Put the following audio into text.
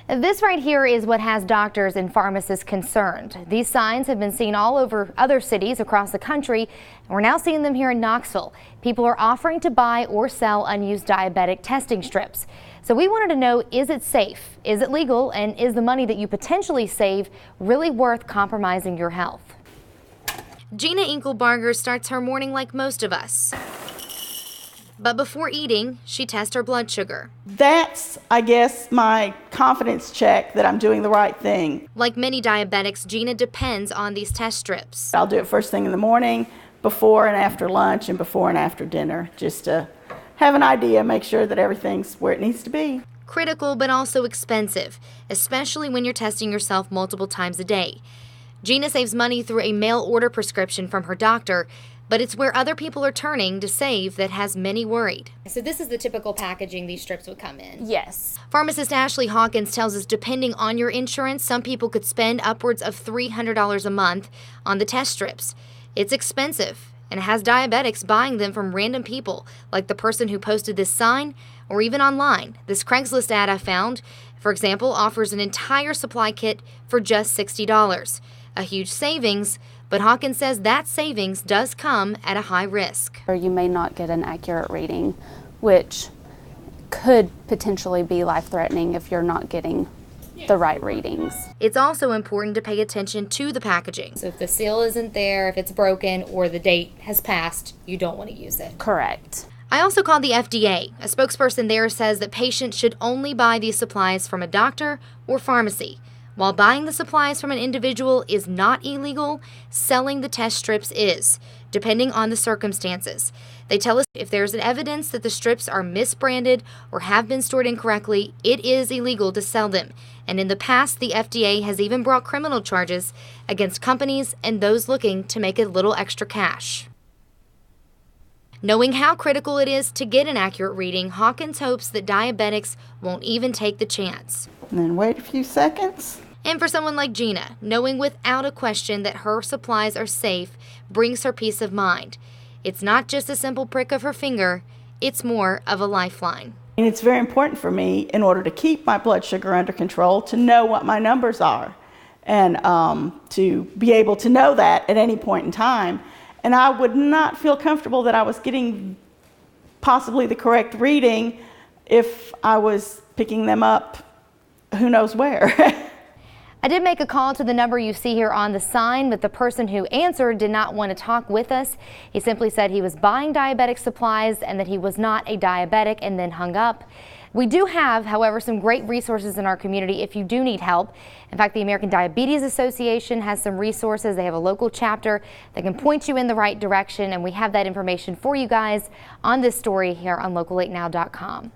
This right here is what has doctors and pharmacists concerned. These signs have been seen all over other cities across the country, and we're now seeing them here in Knoxville. People are offering to buy or sell unused diabetic testing strips. So we wanted to know, is it safe? Is it legal? And is the money that you potentially save really worth compromising your health? Gina Inkelbarger starts her morning like most of us. But before eating, she tests her blood sugar. That's, I guess, my confidence check that I'm doing the right thing. Like many diabetics, Gina depends on these test strips. I'll do it first thing in the morning, before and after lunch, and before and after dinner, just to have an idea, make sure that everything's where it needs to be. Critical, but also expensive, especially when you're testing yourself multiple times a day. Gina saves money through a mail order prescription from her doctor, but it's where other people are turning to save that has many worried. So this is the typical packaging these strips would come in? Yes. Pharmacist Ashley Hawkins tells us depending on your insurance, some people could spend upwards of $300 a month on the test strips. It's expensive, and it has diabetics buying them from random people, like the person who posted this sign, or even online. This Craigslist ad I found, for example, offers an entire supply kit for just $60. A huge savings, but Hawkins says that savings does come at a high risk. Or you may not get an accurate reading, which could potentially be life-threatening if you're not getting the right readings. It's also important to pay attention to the packaging. So if the seal isn't there, if it's broken, or the date has passed, you don't want to use it. Correct. I also called the FDA. A spokesperson there says that patients should only buy these supplies from a doctor or pharmacy. While buying the supplies from an individual is not illegal, selling the test strips is, depending on the circumstances. They tell us if there's evidence that the strips are misbranded or have been stored incorrectly, it is illegal to sell them. And in the past, the FDA has even brought criminal charges against companies and those looking to make a little extra cash. Knowing how critical it is to get an accurate reading, Hawkins hopes that diabetics won't even take the chance. And then wait a few seconds. And for someone like Gina, knowing without a question that her supplies are safe brings her peace of mind. It's not just a simple prick of her finger, it's more of a lifeline. And it's very important for me, in order to keep my blood sugar under control, to know what my numbers are and to be able to know that at any point in time. And I would not feel comfortable that I was getting possibly the correct reading if I was picking them up who knows where. I did make a call to the number you see here on the sign, but the person who answered did not want to talk with us. He simply said he was buying diabetic supplies and that he was not a diabetic, and then hung up. We do have, however, some great resources in our community if you do need help. In fact, the American Diabetes Association has some resources. They have a local chapter that can point you in the right direction, and we have that information for you guys on this story here on Local8Now.com.